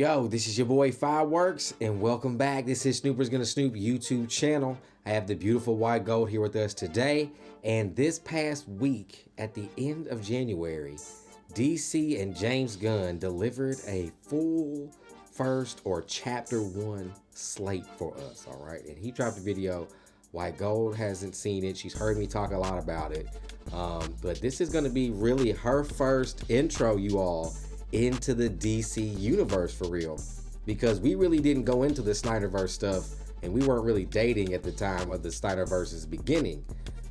Yo, this is your boy Fireworks, and welcome back. This is Snoopers Gonna Snoop YouTube channel. I have the beautiful White Gold here with us today. And this past week, at the end of January, DC and James Gunn delivered a full first or chapter 1 slate for us, all right? And he dropped a video. White Gold hasn't seen it. She's heard me talk a lot about it. But this is gonna be really her first intro, you all, into the DC universe for real, because we really didn't go into the Snyderverse stuff, and we weren't really dating at the time of the Snyderverse's beginning.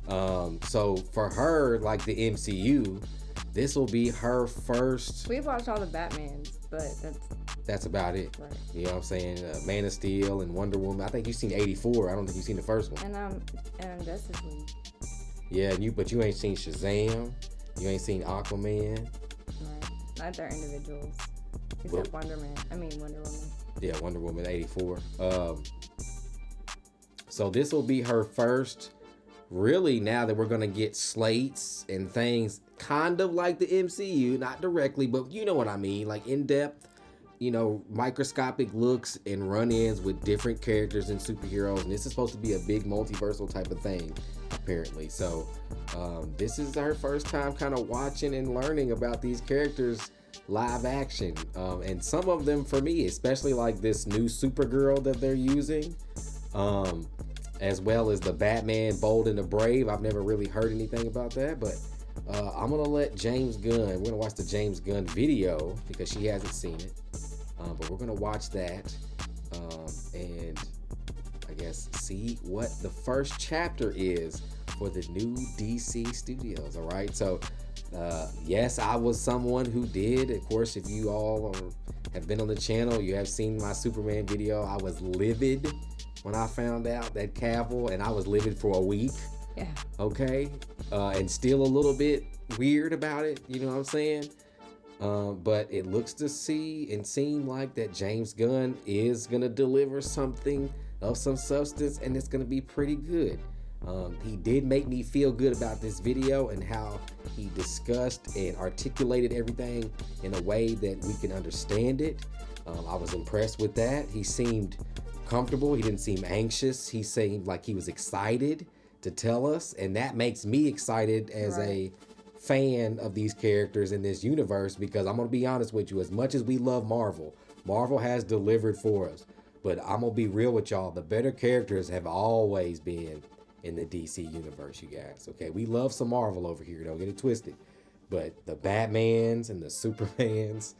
So for her, like the MCU, this will be her first. We watched all the Batmans, but that's about it. Right. You know what I'm saying? Man of Steel and Wonder Woman. I think you've seen 84. I don't think you've seen the first one. And Justice League. Yeah, but you ain't seen Shazam. You ain't seen Aquaman. Right. Not their individuals. Except Wonder Woman. Yeah, Wonder Woman 84. So this will be her first, really, now that we're gonna get slates and things kind of like the MCU, not directly, but you know what I mean, like in-depth, you know, microscopic looks and run-ins with different characters and superheroes. And this is supposed to be a big multiversal type of thing, apparently. So this is her first time kind of watching and learning about these characters live action, and some of them, for me, especially like this new Supergirl that they're using, as well as the Batman Bold and the Brave. I've never really heard anything about that, but I'm gonna let James Gunn, we're gonna watch the James Gunn video because she hasn't seen it, but we're gonna watch that and I guess see what the first chapter is for the new DC studios. All right, so yes, I was someone who did, of course, if you all have been on the channel, you have seen my Superman video. I was livid when I found out that Cavill, and I was livid for a week. Yeah. Okay, and still a little bit weird about it, you know what I'm saying? But it looks to see and seem like that James Gunn is gonna deliver something of some substance, and it's gonna be pretty good. He did make me feel good about this video and how he discussed and articulated everything in a way that we can understand it. I was impressed with that. He seemed comfortable. He didn't seem anxious. He seemed like he was excited to tell us, and that makes me excited as a fan of these characters in this universe, because I'm gonna be honest with you, as much as we love Marvel, Marvel has delivered for us, but I'm gonna be real with y'all, the better characters have always been in the DC universe, you guys. Okay, we love some Marvel over here, don't get it twisted, but the Batmans and the Supermans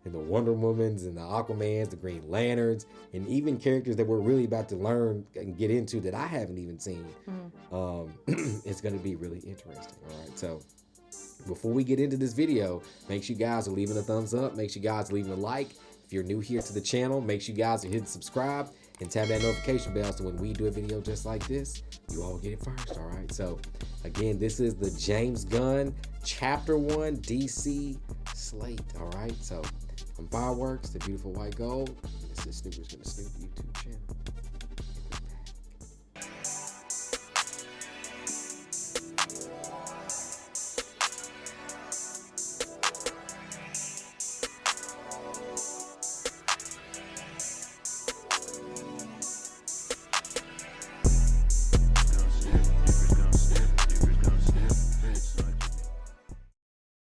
and the Wonder Womans and the Aquamans, the Green Lanterns, and even characters that we're really about to learn and get into that I haven't even seen. It's gonna be really interesting. All right, so before we get into this video, make sure you guys are leaving a thumbs up, make sure you guys are leaving a like. If you're new here to the channel, make sure you guys are hitting subscribe and tap that notification bell so when we do a video just like this, you all get it first. All right, so again, this is the James Gunn Chapter 1 DC slate. All right, so I'm Fireworks, the beautiful White Gold, and this is Snoopers Gonna Snoop YouTube channel.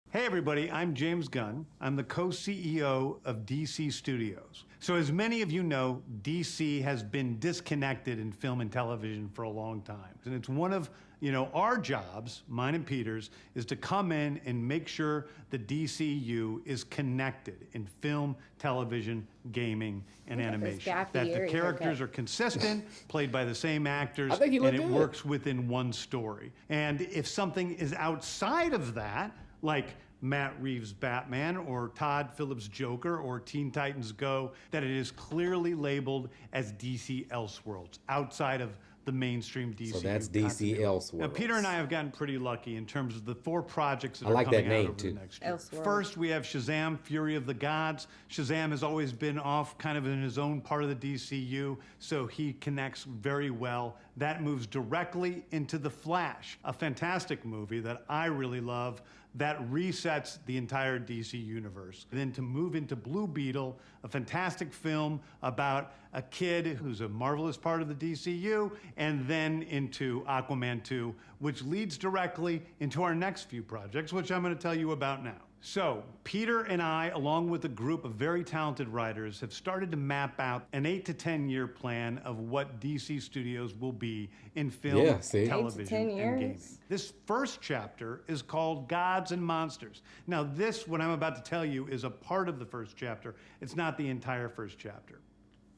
Hey everybody, I'm James Gunn. I'm the co-CEO of DC Studios. So as many of you know, DC has been disconnected in film and television for a long time. And it's one of, our jobs, mine and Peter's, is to come in and make sure the DCU is connected in film, television, gaming, and animation. That the characters are consistent, played by the same actors, and it works within one story. And if something is outside of that, like Matt Reeves' Batman or Todd Phillips' Joker or Teen Titans Go, that it is clearly labeled as DC Elseworlds, outside of the mainstream DC. So that's DC Elseworlds. Now, Peter and I have gotten pretty lucky in terms of the 4 projects that are coming out over the next year. First, we have Shazam, Fury of the Gods. Shazam has always been off kind of in his own part of the DCU, so he connects very well. That moves directly into The Flash, a fantastic movie that I really love, that resets the entire DC universe. Then to move into Blue Beetle, a fantastic film about a kid who's a marvelous part of the DCU, and then into Aquaman 2, which leads directly into our next few projects, which I'm going to tell you about now. So, Peter and I, along with a group of very talented writers, have started to map out an 8 to 10 year plan of what DC Studios will be in film, television, and gaming. This first chapter is called Gods and Monsters. Now, this, what I'm about to tell you, is a part of the first chapter. It's not the entire first chapter.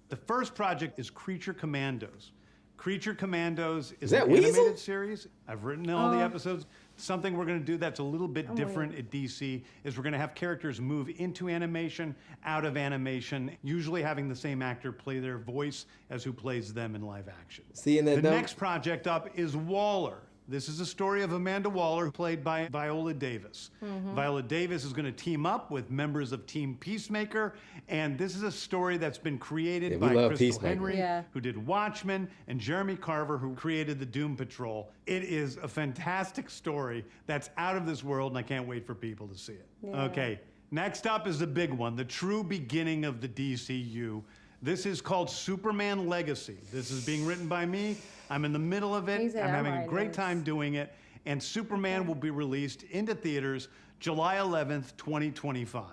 The first project is Creature Commandos. Creature Commandos is an animated series. I've written all the episodes. Something we're going to do that's a little bit different at DC is we're going to have characters move into animation, out of animation, usually having the same actor play their voice as who plays them in live action. The next project up is Waller. This is a story of Amanda Waller, played by Viola Davis. Viola Davis is going to team up with members of Team Peacemaker, and this is a story that's been created by Crystal Henry, who did Watchmen, and Jeremy Carver, who created the Doom Patrol. It is a fantastic story that's out of this world, and I can't wait for people to see it. Okay, next up is the big one, the true beginning of the DCU. This is called Superman Legacy. This is being written by me. I'm in the middle of it. I'm having a great time doing it. And Superman will be released into theaters July 11th, 2025.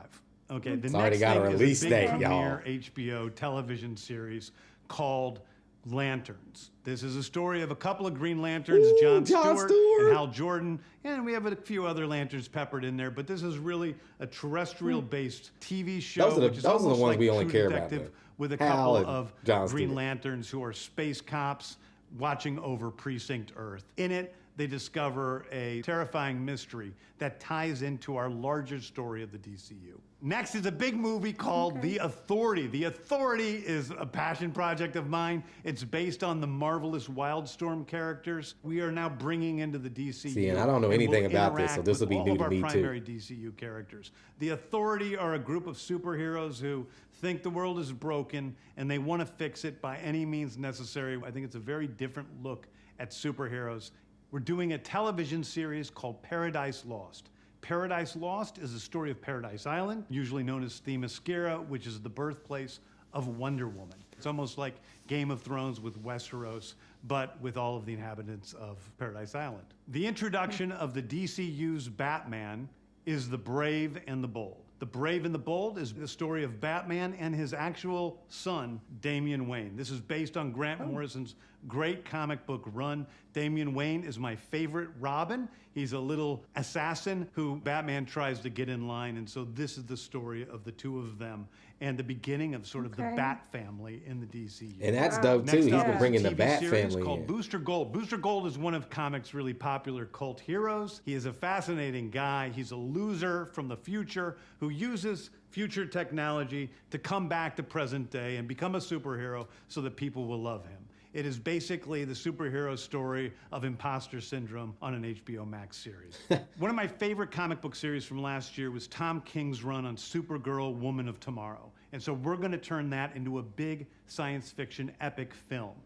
Okay, the next thing is a big premiere HBO television series called Lanterns. This is a story of a couple of Green Lanterns, John Stewart and Hal Jordan, and we have a few other Lanterns peppered in there, but this is really a terrestrial-based TV show, which is almost like True Detective, with a couple of Green Lanterns who are space cops watching over Precinct Earth. In it, they discover a terrifying mystery that ties into our larger story of the DCU. Next is a big movie called The Authority. The Authority is a passion project of mine. It's based on the marvelous Wildstorm characters we are now bringing into the DCU. See, and I don't know anything about this, so this will be new to me too. All of our primary DCU characters. The Authority are a group of superheroes who think the world is broken and they want to fix it by any means necessary. I think it's a very different look at superheroes. We're doing a television series called Paradise Lost. Paradise Lost is the story of Paradise Island, usually known as Themyscira, which is the birthplace of Wonder Woman. It's almost like Game of Thrones with Westeros, but with all of the inhabitants of Paradise Island. The introduction of the DCU's Batman is The Brave and the Bold. The Brave and the Bold is the story of Batman and his actual son, Damian Wayne. This is based on Grant Morrison's great comic book run. Damian Wayne is my favorite Robin. He's a little assassin who Batman tries to get in line, and so this is the story of the two of them and the beginning of sort of the Bat family in the DCU. And that's dope too. He's been bringing the Bat family called in. Booster Gold. Booster Gold is one of comics' really popular cult heroes. He is a fascinating guy. He's a loser from the future who uses future technology to come back to present day and become a superhero so that people will love him. It is basically the superhero story of imposter syndrome on an HBO Max series. One of my favorite comic book series from last year was Tom King's run on Supergirl, Woman of Tomorrow. And so we're going to turn that into a big science fiction epic film.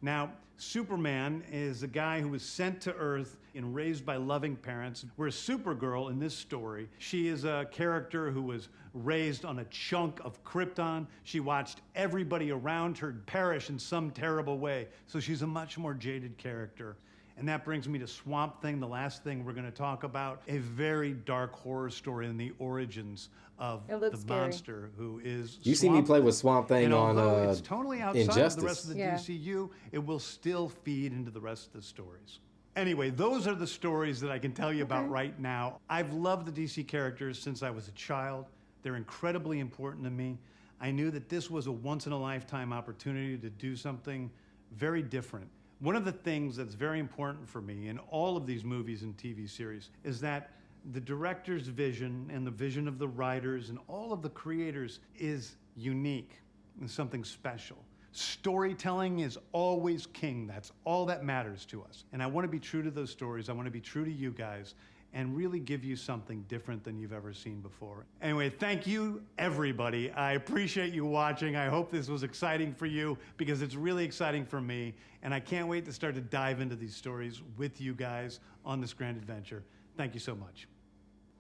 Now, Superman is a guy who was sent to Earth and raised by loving parents, whereas Supergirl in this story, she is a character who was raised on a chunk of Krypton. She watched everybody around her perish in some terrible way, so she's a much more jaded character. And that brings me to Swamp Thing, the last thing we're going to talk about, a very dark horror story in the origins of the monster who is You see me play with Swamp Thing on it's totally outside of the rest of the DCU, it will still feed into the rest of the stories. Anyway, those are the stories that I can tell you about right now. I've loved the DC characters since I was a child. They're incredibly important to me. I knew that this was a once-in-a-lifetime opportunity to do something very different. One of the things that's very important for me in all of these movies and TV series is that the director's vision and the vision of the writers and all of the creators is unique and something special. Storytelling is always king. That's all that matters to us. And I want to be true to those stories. I want to be true to you guys and really give you something different than you've ever seen before. Anyway, thank you, everybody. I appreciate you watching. I hope this was exciting for you because it's really exciting for me. And I can't wait to start to dive into these stories with you guys on this grand adventure. Thank you so much.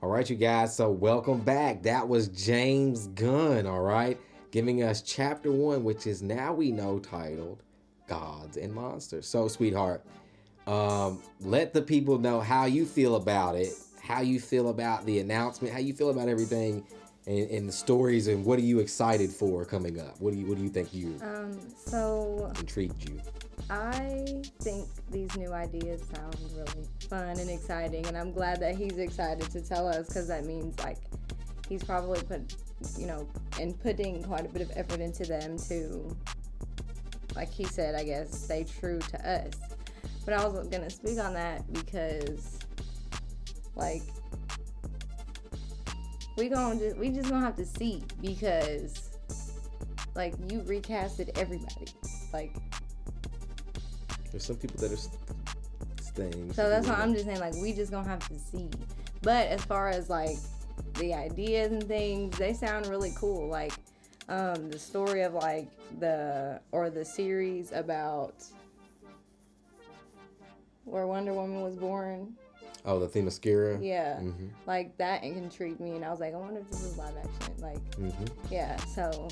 All right, you guys. So welcome back. That was James Gunn, all right, giving us chapter 1, which is now we know titled Gods and Monsters. So, sweetheart, let the people know how you feel about it, how you feel about the announcement, how you feel about everything, and the stories, and what are you excited for coming up? What do you think So intrigued you? I think these new ideas sound really fun and exciting, and I'm glad that he's excited to tell us, because that means like he's probably putting quite a bit of effort into them to, like he said, I guess, stay true to us. But I was gonna speak on that because, like, we just gonna have to see, because, like, you recasted everybody, like. There's some people that are staying. So that's why I'm just saying, like, we just gonna have to see. But as far as like the ideas and things, they sound really cool. Like, the story of like the series about where Wonder Woman was born. Oh, the Themyscira? Yeah. Mm-hmm. Like, that intrigued me, and I was like, I wonder if this is live action. Like, yeah, so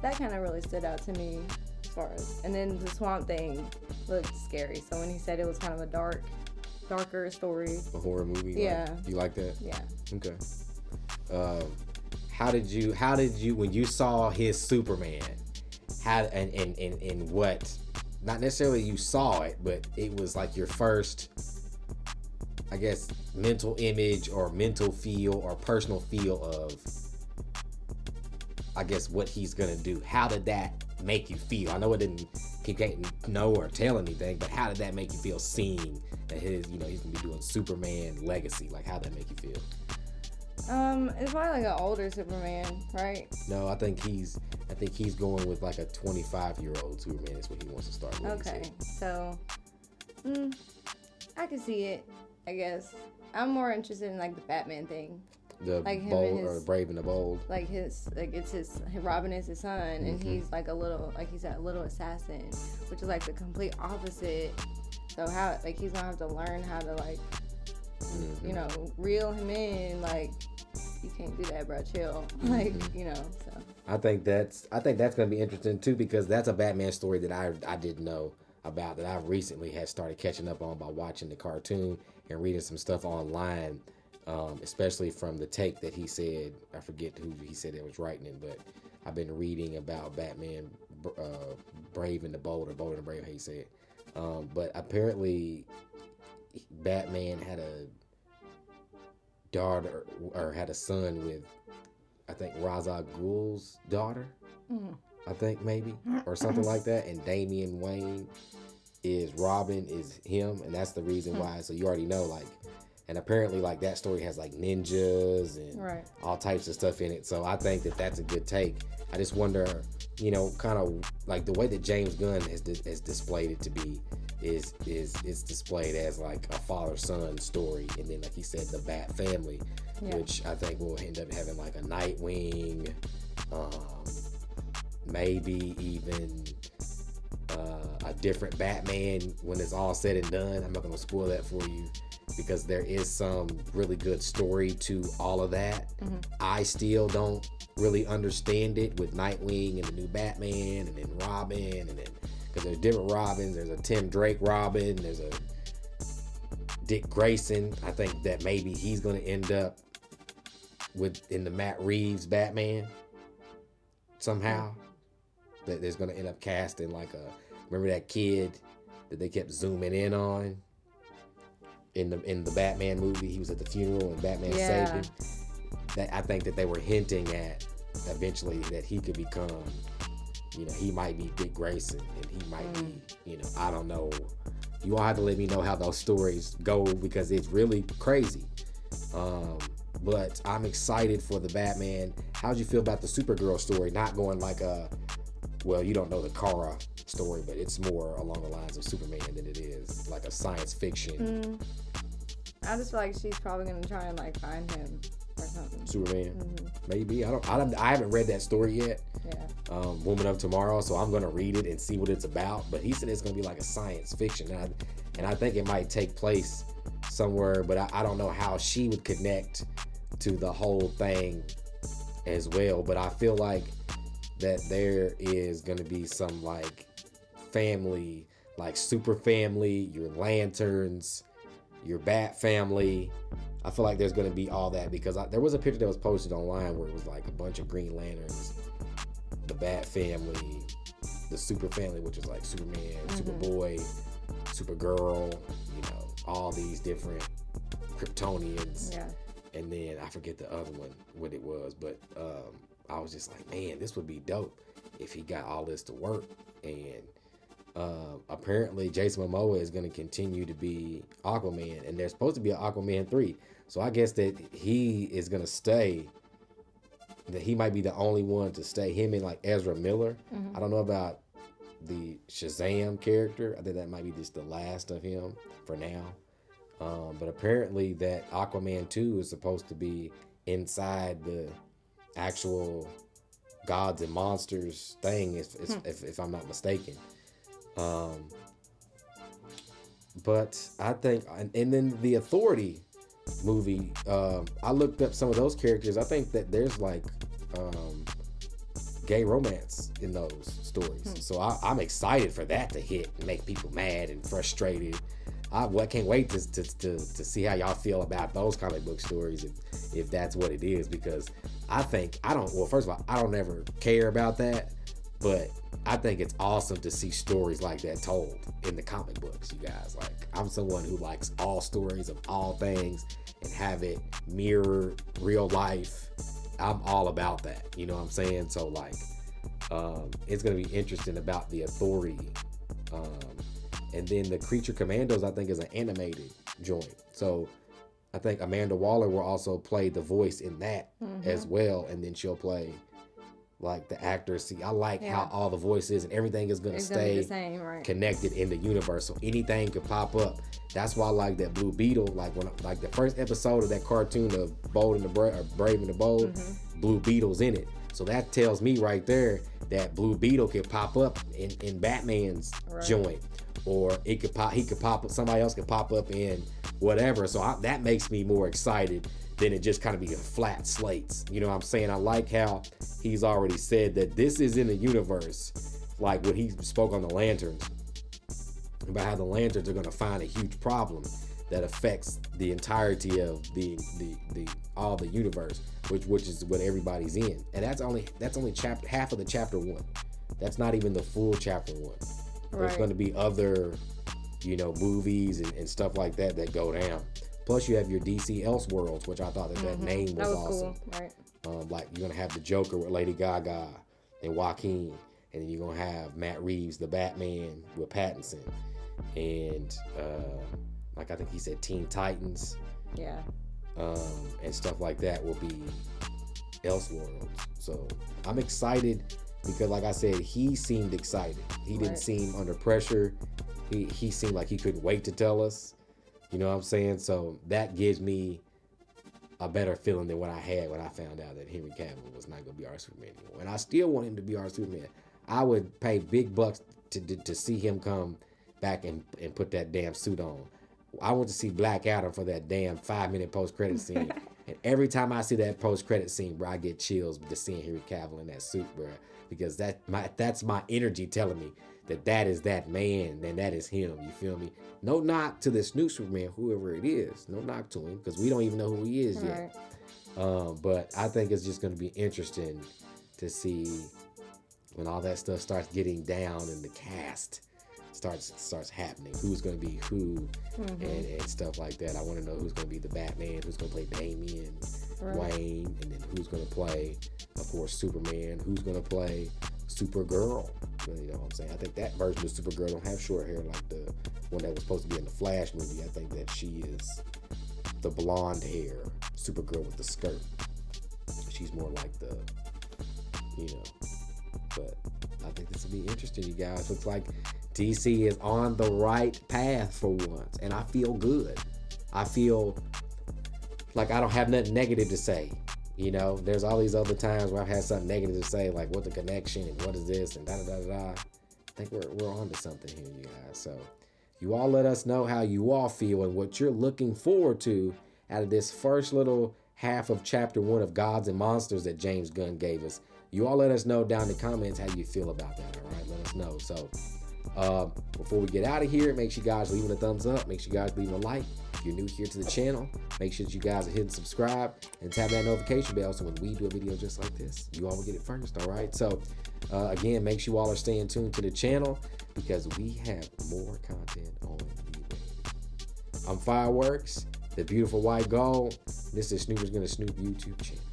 that kind of really stood out to me as far as. And then the Swamp Thing looked scary. So when he said it was kind of a darker story. A horror movie? Yeah. Like, you like that? Yeah. Okay. How did you, when you saw his Superman, and what, not necessarily you saw it, but it was like your first, I guess, mental image or mental feel or personal feel of, I guess, what he's gonna do. How did that make you feel? I know he can't know or tell anything, but how did that make you feel seeing that he's gonna be doing Superman Legacy? Like, how did that make you feel? It's probably like an older Superman, right? No, I think he's going with like a 25-year-old Superman is what he wants to start with. Okay, so I can see it, I guess. I'm more interested in like the Batman thing. The like Bold or Brave and the Bold. Like Robin is his son, and he's like a little, like he said, a little assassin, which is like the complete opposite. So how, like, he's gonna have to learn how to, like, reel him in. Like, you can't do that, bro. Chill. Like, so. I think that's gonna be interesting too, because that's a Batman story that I didn't know about, that I recently had started catching up on by watching the cartoon and reading some stuff online, especially from the take that he said. I forget who he said that was writing it, but I've been reading about Batman, Brave and the Bold, or Bold and the Brave, how you say it. But apparently, Batman had a daughter, or had a son with, I think, Ra's al Ghul's daughter. I think maybe, or something like that. And Damian Wayne is Robin, is him, and that's the reason why. So you already know, like, and apparently, like, that story has like ninjas and all types of stuff in it. So I think that that's a good take. I just wonder, kind of like the way that James Gunn has displayed it to be is displayed as like a father-son story, and then, like he said, the Bat family, which I think will end up having like a Nightwing, maybe even a different Batman when it's all said and done. I'm not going to spoil that for you, because there is some really good story to all of that. I still don't really understand it with Nightwing and the new Batman, and then Robin, and then, because there's different Robins. There's a Tim Drake Robin, there's a Dick Grayson. I think that maybe he's going to end up in the Matt Reeves Batman somehow. That there's going to end up casting like remember that kid that they kept zooming in on in the Batman movie? He was at the funeral and Batman saved him. That I think that they were hinting at eventually that he could become, he might be Dick Grayson, and he might be, I don't know. You all have to let me know how those stories go, because it's really crazy. But I'm excited for the Batman. How'd you feel about the Supergirl story? Not going like well, you don't know the Kara story, but it's more along the lines of Superman than it is like a science fiction. I just feel like she's probably gonna try and like find him or something. Superman, maybe. I haven't read that story yet. Woman of Tomorrow, so I'm gonna read it and see what it's about. But he said it's gonna be like a science fiction, and I think it might take place somewhere, but I don't know how she would connect to the whole thing as well. But I feel like that there is going to be some like family, like super family, your lanterns, your bat family. I feel like there's going to be all that because there was a picture that was posted online where it was like a bunch of Green Lanterns, the bat family, the super family, which is like Superman, Superboy, Supergirl, you know, all these different Kryptonians. Yeah. And then I forget the other one, what it was, but I was just like, man, this would be dope if he got all this to work. And apparently Jason Momoa is going to continue to be Aquaman, and there's supposed to be an Aquaman 3. So I guess that he is going to stay, that he might be the only one to stay, him and like Ezra Miller. I don't know about the Shazam character. I think that might be just the last of him for now. But apparently that Aquaman 2 is supposed to be inside the actual Gods and Monsters thing, if I'm not mistaken. But I think, and then the Authority movie, I looked up some of those characters. I think that there's like gay romance in those stories. So I'm excited for that to hit and make people mad and frustrated. I can't wait to see how y'all feel about those comic book stories, if that's what it is, because first of all, I don't ever care about that, but I think it's awesome to see stories like that told in the comic books, you guys. Like, I'm someone who likes all stories of all things and have it mirror real life. I'm all about that, you know what I'm saying? So like, it's gonna be interesting about the Authority. And then the Creature Commandos, I think, is an animated joint. So I think Amanda Waller will also play the voice in that as well. And then she'll play like the actor. See, I like how all the voices and everything is going to stay the same, right? Connected in the universe. So anything could pop up. That's why I like that Blue Beetle. Like like the first episode of that cartoon of Brave and the Bold, Blue Beetle's in it. So that tells me right there that Blue Beetle could pop up in Batman's joint. Or he could pop up, somebody else could pop up in whatever. So that makes me more excited than it just kind of be a flat slates. You know what I'm saying? I like how he's already said that this is in the universe, like when he spoke on the Lanterns, about how the Lanterns are going to find a huge problem that affects the entirety of the all the universe, which is what everybody's in. And that's only half of the chapter 1. That's not even the full chapter 1. There's going to be other, movies and stuff like that go down. Plus, you have your DC Elseworlds, which I thought that name was awesome. Cool. Right. Like, you're going to have the Joker with Lady Gaga and Joaquin. And then you're going to have Matt Reeves, the Batman, with Pattinson. And, like I think he said Teen Titans. Yeah. And stuff like that will be Elseworlds. So, I'm excited. Because like I said, he seemed excited. He didn't seem under pressure. He seemed like he couldn't wait to tell us. You know what I'm saying? So that gives me a better feeling than what I had when I found out that Henry Cavill was not going to be our Superman anymore. And I still want him to be our Superman. I would pay big bucks to see him come back and put that damn suit on. I want to see Black Adam for that damn 5-minute post-credit scene. And every time I see that post-credit scene, bro, I get chills just seeing Henry Cavill in that suit, bro. Because that's my energy telling me that is that man, and that is him. You feel me? No knock to this new Superman, whoever it is. No knock to him, because we don't even know who he is yet. But I think it's just going to be interesting to see when all that stuff starts getting down and the cast starts happening. Who's going to be who and stuff like that. I want to know who's going to be the Batman, who's going to play Damian Wayne, and then who's going to play, of course, Superman, who's going to play Supergirl. You know what I'm saying? I think that version of Supergirl don't have short hair like the one that was supposed to be in the Flash movie. I think that she is the blonde hair Supergirl with the skirt. She's more like the, but I think this will be interesting, you guys. Looks like DC is on the right path for once, and I feel good. I feel like I don't have nothing negative to say. There's all these other times where I've had something negative to say, like what the connection and what is this and da-da-da-da-da. I think we're on to something here, you guys. So you all let us know how you all feel and what you're looking forward to out of this first little half of chapter 1 of Gods and Monsters that James Gunn gave us. You all let us know down in the comments how you feel about that, all right? Let us know. So before we get out of here, make sure you guys leaving a thumbs up. Make sure you guys leaving a like. If you're new here to the channel, make sure that you guys are hitting subscribe and tap that notification bell so when we do a video just like this, you all will get it first, all right? So again, make sure you all are staying tuned to the channel because we have more content on the way. I'm Fireworks, the beautiful white gold. This is Snoopers Gonna Snoop YouTube channel.